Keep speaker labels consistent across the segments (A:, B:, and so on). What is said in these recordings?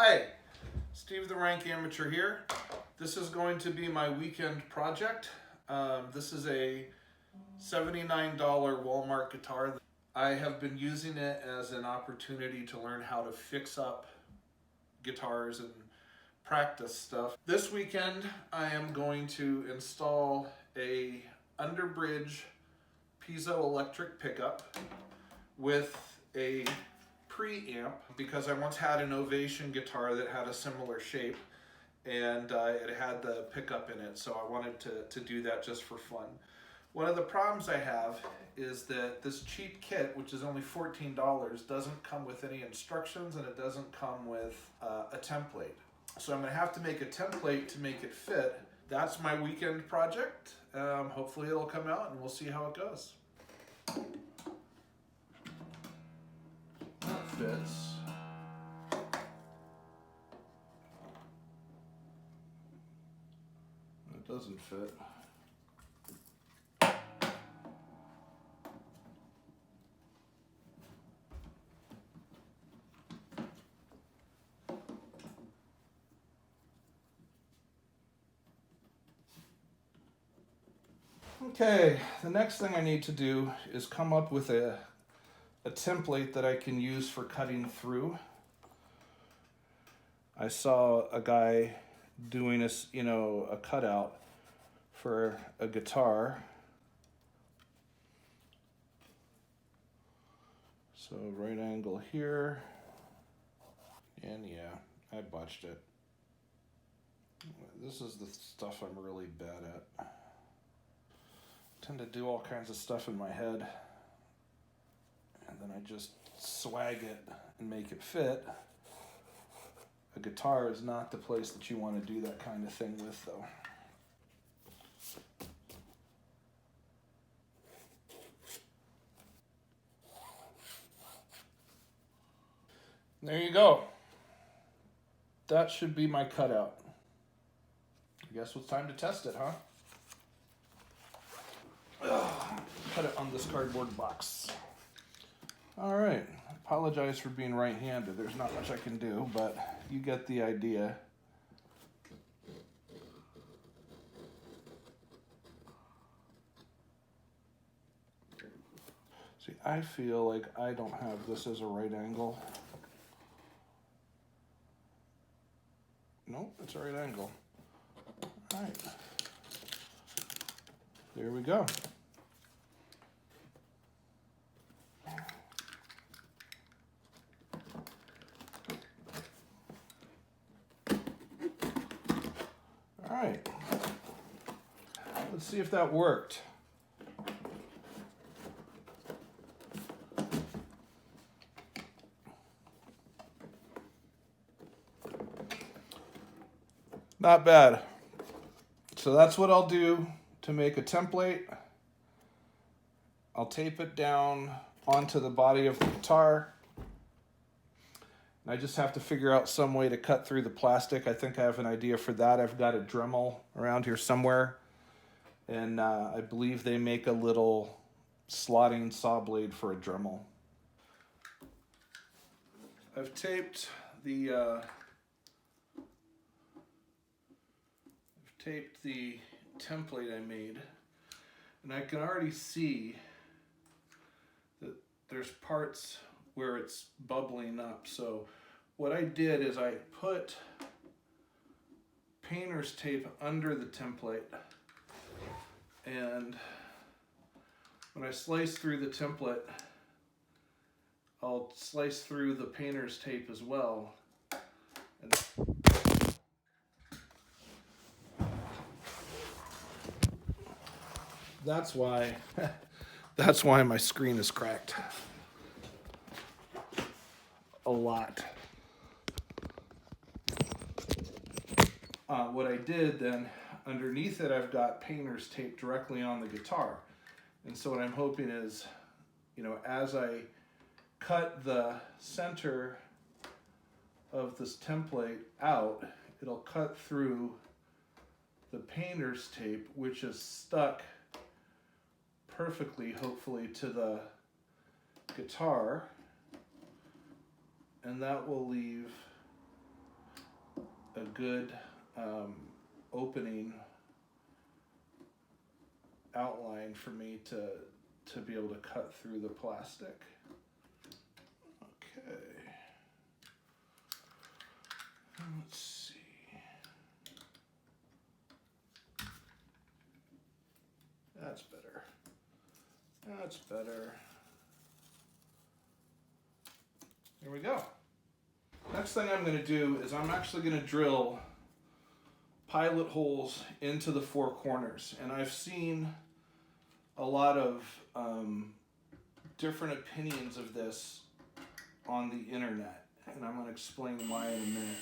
A: Hi, Steve the Rank Amateur here. This is going to be my weekend project. This is a $79 Walmart guitar. I have been using it as an opportunity to learn how to fix up guitars and practice stuff. This weekend I am going to install a underbridge Piezo electric pickup with a preamp, because I once had an Ovation guitar that had a similar shape and it had the pickup in it, so I wanted to do that just for fun. One of the problems I have is that this cheap kit, which is only $14, doesn't come with any instructions and it doesn't come with a template. So I'm going to have to make a template to make it fit. That's my weekend project. Hopefully it'll come out and we'll see how it goes. That fits. It doesn't fit. Okay, the next thing I need to do is come up with a template that I can use for cutting through. I saw a guy doing a cutout for a guitar. So right angle here, and yeah, I botched it. This is the stuff I'm really bad at. I tend to do all kinds of stuff in my head, and then I just swag it and make it fit. A guitar is not the place that you want to do that kind of thing with, though. There you go. That should be my cutout. I guess it's time to test it, huh? Cut it on this cardboard box. All right. Apologize for being right-handed. There's not much I can do, but you get the idea. See, I feel like I don't have this as a right angle. Nope, it's a right angle. All right. There we go. All right. Let's see if that worked. Not bad. So that's what I'll do to make a template. I'll tape it down onto the body of the guitar. And I just have to figure out some way to cut through the plastic. I think I have an idea for that. I've got a Dremel around here somewhere. And I believe they make a little slotting saw blade for a Dremel. I've taped the template I made, and I can already see that there's parts where it's bubbling up. So what I did is I put painter's tape under the template, and when I slice through the template, I'll slice through the painter's tape as well. And that's why my screen is cracked a lot. What I did then, underneath it, I've got painter's tape directly on the guitar. And so what I'm hoping is, as I cut the center of this template out, it'll cut through the painter's tape, which is stuck perfectly, hopefully, to the guitar, and that will leave a good opening outline for me to be able to cut through the plastic. Okay. Let's see. That's better. That's better. Here we go. Next thing I'm going to do is I'm actually going to drill pilot holes into the four corners. And I've seen a lot of different opinions of this on the internet. And I'm going to explain why in a minute.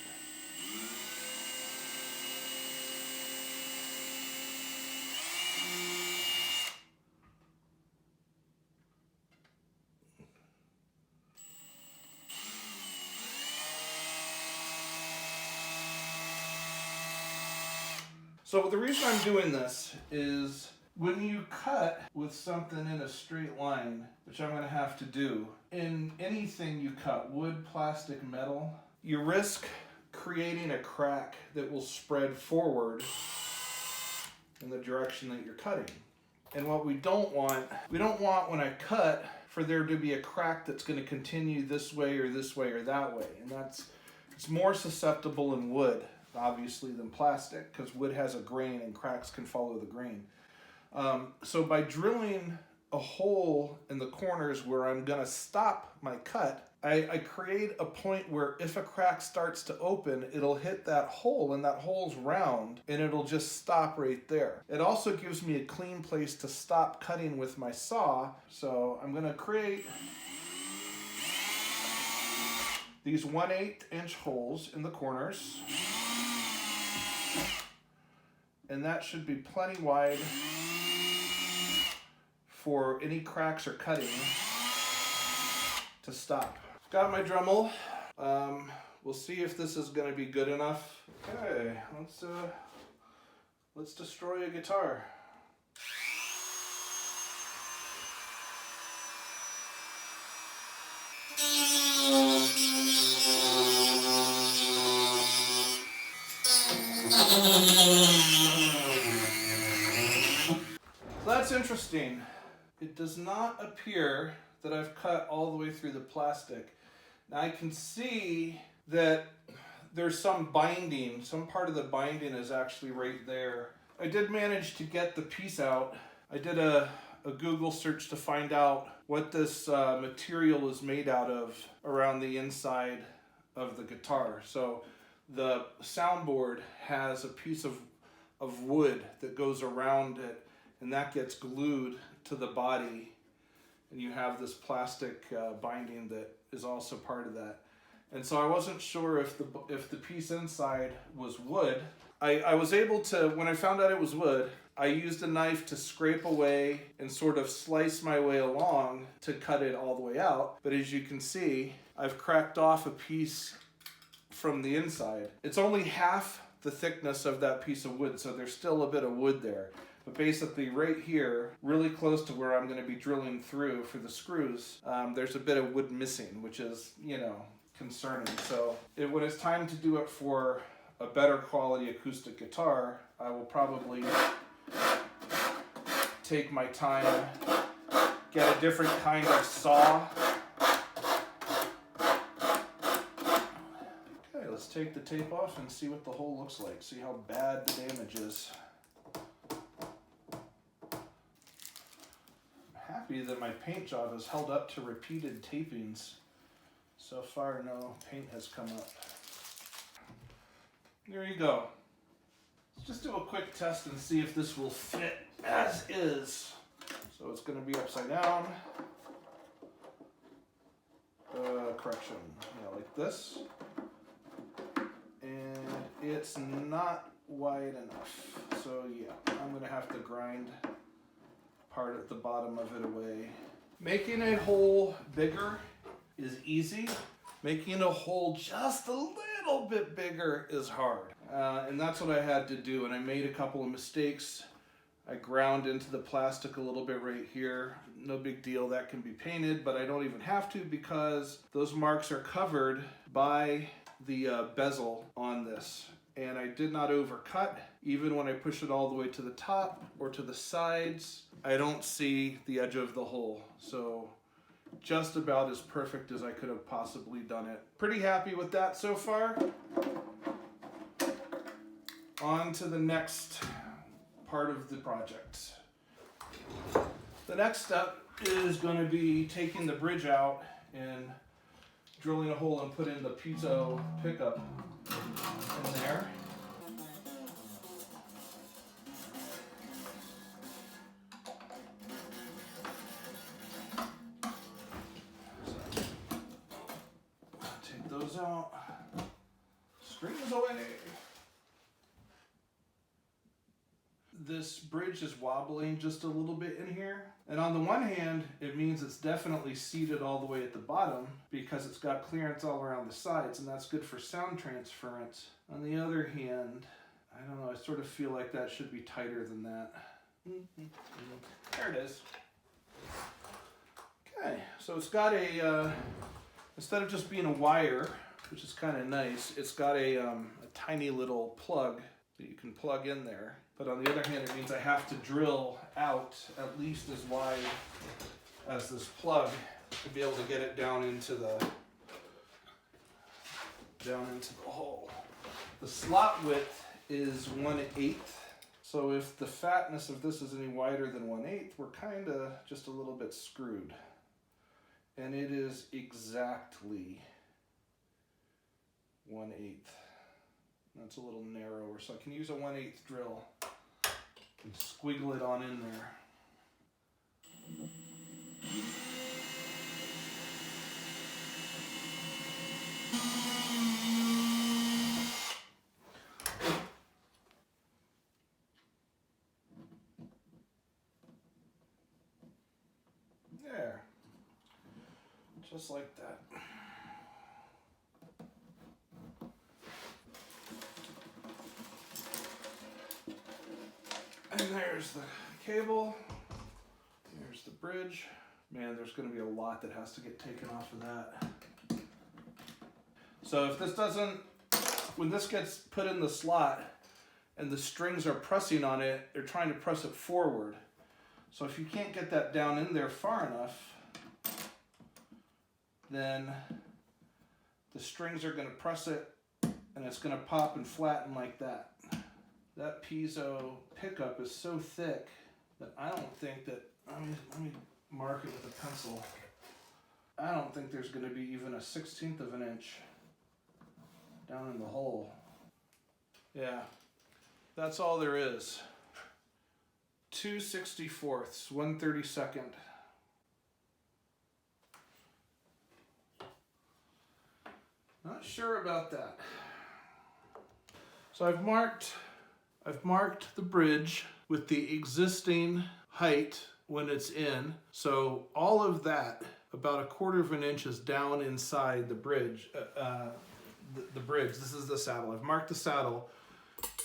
A: So the reason I'm doing this is when you cut with something in a straight line, which I'm going to have to do, in anything you cut, wood, plastic, metal, you risk creating a crack that will spread forward in the direction that you're cutting. And what we don't want when I cut for there to be a crack that's going to continue this way or that way. And it's more susceptible in wood, obviously, than plastic, because wood has a grain and cracks can follow the grain. So by drilling a hole in the corners where I'm going to stop my cut, I create a point where if a crack starts to open, it'll hit that hole, and that hole's round, and it'll just stop right there. It also gives me a clean place to stop cutting with my saw. So I'm going to create these 1/8 inch holes in the corners. And that should be plenty wide for any cracks or cutting to stop. Got my Dremel. We'll see if this is going to be good enough. Okay, let's destroy a guitar. That's interesting. It does not appear that I've cut all the way through the plastic. Now I can see that there's some binding. Some part of the binding is actually right there. I did manage to get the piece out. I did a Google search to find out what this material is made out of around the inside of the guitar. So the soundboard has a piece of wood that goes around it, and that gets glued to the body, and you have this plastic binding that is also part of that. And so I wasn't sure if the piece inside was wood. I was able to, when I found out it was wood, I used a knife to scrape away and sort of slice my way along to cut it all the way out. But as you can see, I've cracked off a piece from the inside. It's only half the thickness of that piece of wood, so there's still a bit of wood there. But basically right here, really close to where I'm going to be drilling through for the screws, there's a bit of wood missing, which is, concerning. So when it's time to do it for a better quality acoustic guitar, I will probably take my time, get a different kind of saw. Okay, let's take the tape off and see what the hole looks like, see how bad the damage is. Happy that my paint job has held up to repeated tapings. So far, no paint has come up. There you go. Let's just do a quick test and see if this will fit as is. So it's going to be upside down. Correction, like this. And it's not wide enough. So yeah, I'm going to have to grind part at the bottom of it away. Making a hole bigger is easy. Making a hole just a little bit bigger is hard. And that's what I had to do, and I made a couple of mistakes. I ground into the plastic a little bit right here. No big deal, that can be painted, but I don't even have to because those marks are covered by the bezel on this. and I did not overcut. Even when I push it all the way to the top or to the sides, I don't see the edge of the hole. So just about as perfect as I could have possibly done it. Pretty happy with that so far. On to the next part of the project. The next step is going to be taking the bridge out and drilling a hole and putting the Piezo pickup in there. Take those out. Strings away. This bridge is wobbling just a little bit in here. And on the one hand, it means it's definitely seated all the way at the bottom because it's got clearance all around the sides, and that's good for sound transference. On the other hand, I don't know, I sort of feel like that should be tighter than that. There it is. Okay, so it's got a, instead of just being a wire, which is kind of nice, it's got a tiny little plug that you can plug in there. But on the other hand, it means I have to drill out at least as wide as this plug to be able to get it down into the hole. The slot width is 1/8. So if the fatness of this is any wider than 1/8, we're kind of just a little bit screwed. And it is exactly 1/8. That's a little narrower, so I can use a 1/8 drill and squiggle it on in there. There. Just like that. And there's the cable, there's the bridge. Man, there's going to be a lot that has to get taken off of that. So if this doesn't, when this gets put in the slot and the strings are pressing on it, they're trying to press it forward. So if you can't get that down in there far enough, then the strings are going to press it and it's going to pop and flatten like that. That Piezo pickup is so thick that I don't think that, let me mark it with a pencil. I don't think there's going to be even a 1/16 of an inch down in the hole. Yeah, that's all there is. 2/64, 1/32. Not sure about that. So I've marked the bridge with the existing height when it's in. So all of that, about 1/4 of an inch, is down inside the bridge. The bridge, this is the saddle. I've marked the saddle.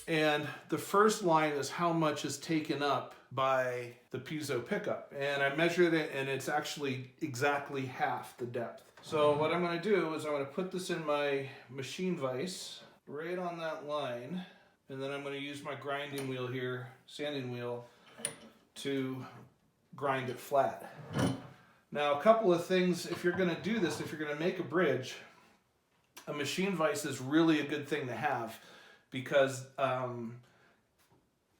A: And the first line is how much is taken up by the Piezo pickup. And I measured it, and it's actually exactly half the depth. So what I'm going to do is I'm going to put this in my machine vise right on that line. And then I'm going to use my grinding wheel here, sanding wheel, to grind it flat. Now, a couple of things, if you're going to do this, if you're going to make a bridge, a machine vise is really a good thing to have because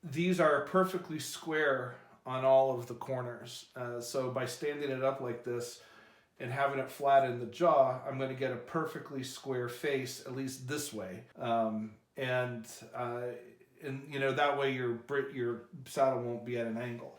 A: these are perfectly square on all of the corners. So by standing it up like this and having it flat in the jaw, I'm going to get a perfectly square face, at least this way. And you know, that way your saddle won't be at an angle.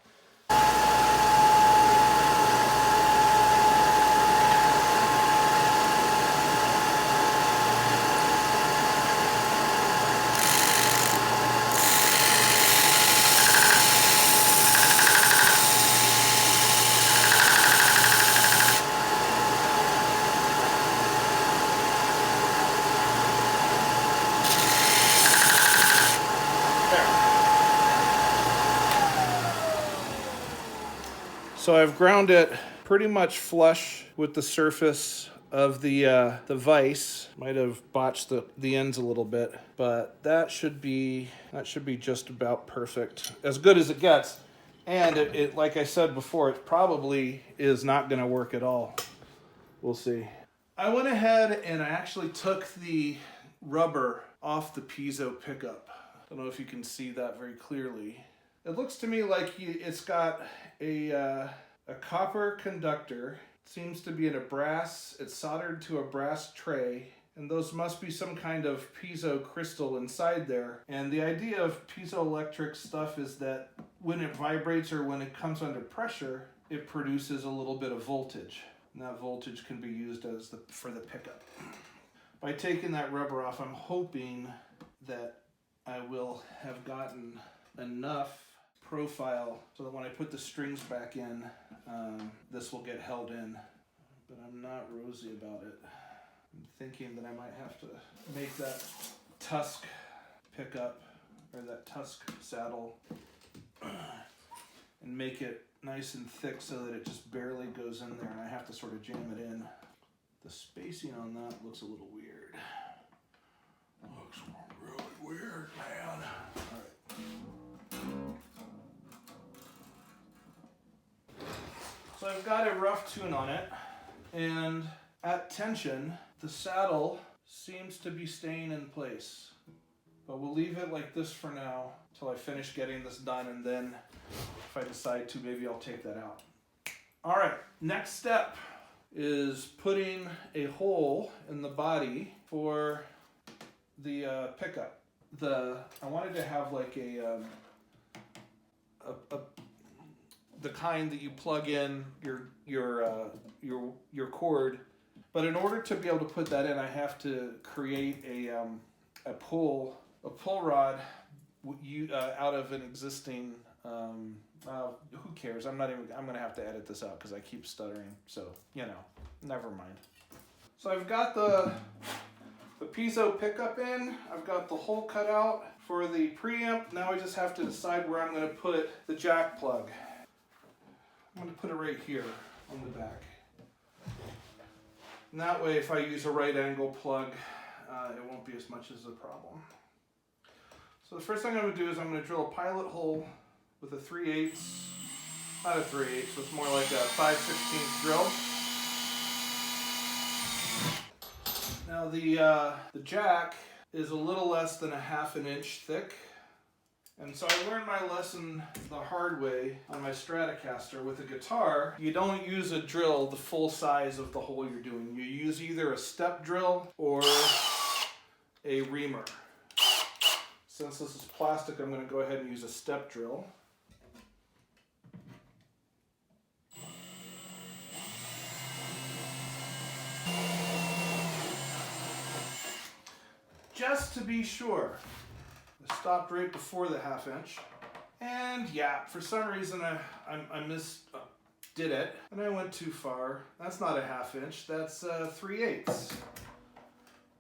A: So I've ground it pretty much flush with the surface of the vise. Might have botched the ends a little bit, but that should be just about perfect, as good as it gets. And it like I said before, it probably is not going to work at all. We'll see. I went ahead and I actually took the rubber off the Piezo pickup. I don't know if you can see that very clearly. It looks to me like it's got a copper conductor. It seems to be in a brass, it's soldered to a brass tray, and those must be some kind of piezo crystal inside there. And the idea of piezoelectric stuff is that when it vibrates or when it comes under pressure, it produces a little bit of voltage. And that voltage can be used for the pickup. By taking that rubber off, I'm hoping that I will have gotten enough profile so that when I put the strings back in, this will get held in. But I'm not rosy about it. I'm thinking that I might have to make that tusk pickup, or that tusk saddle, and make it nice and thick so that it just barely goes in there, and I have to sort of jam it in. The spacing on that looks a little weird. Looks really weird, man. All right. So I've got a rough tune on it, and at tension, the saddle seems to be staying in place. But we'll leave it like this for now until I finish getting this done, and then if I decide to, maybe I'll take that out. All right, next step is putting a hole in the body for the pickup. I wanted to have like the kind that you plug in your cord, but in order to be able to put that in, I have to create a pull rod out of an existing. Who cares? I'm gonna have to edit this out because I keep stuttering. So never mind. So I've got the Piezo pickup in. I've got the hole cut out for the preamp. Now I just have to decide where I'm gonna put the jack plug. I'm gonna put it right here on the back. And that way, if I use a right angle plug, it won't be as much as a problem. So the first thing I'm gonna do is I'm gonna drill a pilot hole with a 3/8, not a 3/8, it's more like a 5/16 drill. Now the jack is a little less than a 1/2 inch thick. And so I learned my lesson the hard way on my Stratocaster. With a guitar, you don't use a drill the full size of the hole you're doing. You use either a step drill or a reamer. Since this is plastic, I'm going to go ahead and use a step drill. Just to be sure. I stopped right before the 1/2 inch. And yeah, for some reason I did it, and I went too far. That's not a 1/2 inch, that's 3/8.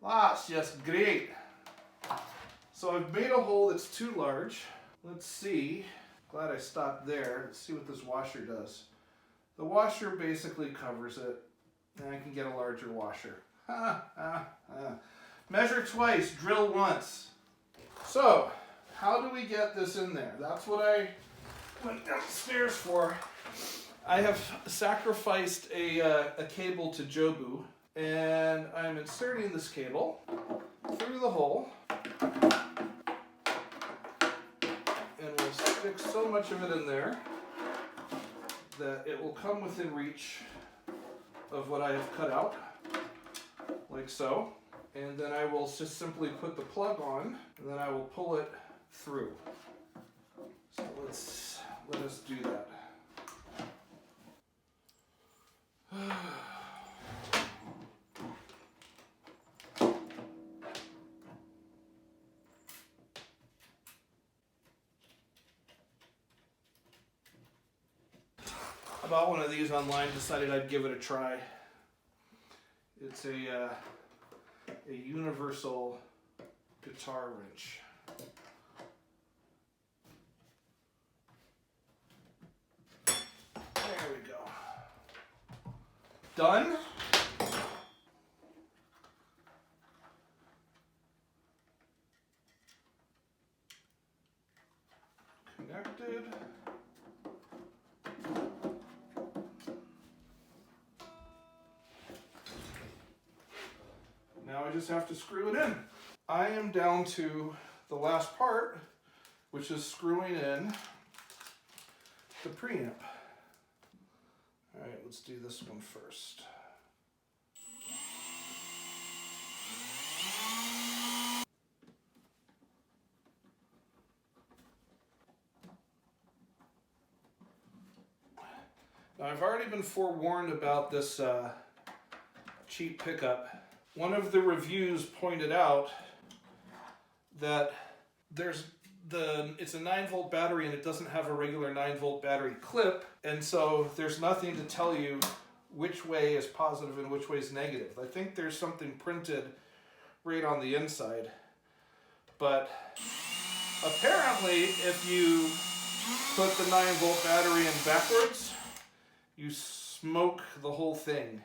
A: That's just great. So I've made a hole that's too large. Let's see. Glad I stopped there. Let's see what this washer does. The washer basically covers it, and I can get a larger washer. Measure twice, drill once. So, how do we get this in there? That's what I went downstairs for. I have sacrificed a cable to Jobu, and I'm inserting this cable through the hole. And we'll stick so much of it in there that it will come within reach of what I have cut out, like so. And then I will just simply put the plug on, and then I will pull it through. So let us do that. I bought one of these online, decided I'd give it a try. It's a universal guitar wrench. There we go. Done. connected. Now I just have to screw it in. I am down to the last part, which is screwing in the preamp. All right, let's do this one first. Now I've already been forewarned about this cheap pickup. One of the reviews pointed out that it's a 9-volt battery and it doesn't have a regular 9-volt battery clip, and so there's nothing to tell you which way is positive and which way is negative. I think there's something printed right on the inside, but apparently if you put the 9-volt battery in backwards, you smoke the whole thing.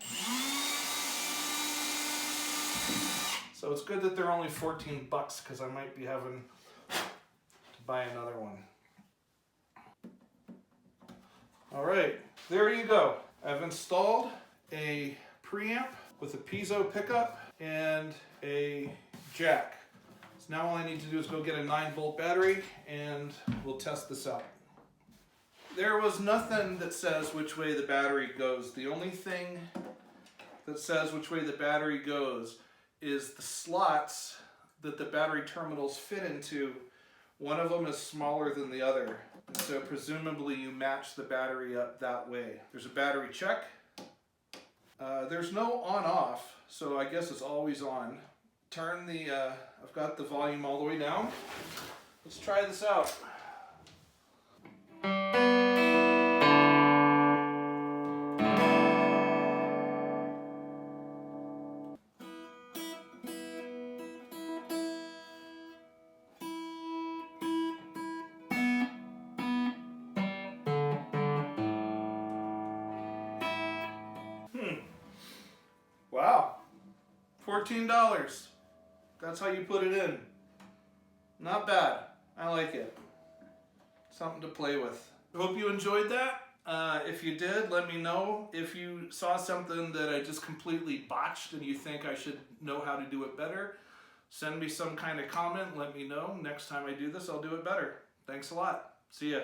A: So it's good that they're only 14 bucks, because I might be having to buy another one. All right, there you go. I've installed a preamp with a Piezo pickup and a jack. So now all I need to do is go get a 9-volt battery and we'll test this out. There was nothing that says which way the battery goes. The only thing that says which way the battery goes is the slots that the battery terminals fit into. One of them is smaller than the other, and so presumably you match the battery up that way. There's a battery check. There's no on-off, so I guess it's always on. I've got the volume all the way down. Let's try this out. Wow, $14. That's how you put it in. Not bad. I like it. Something to play with. Hope you enjoyed that. If you did, let me know. If you saw something that I just completely botched and you think I should know how to do it better, send me some kind of comment. Let me know. Next time I do this, I'll do it better. Thanks a lot. See ya.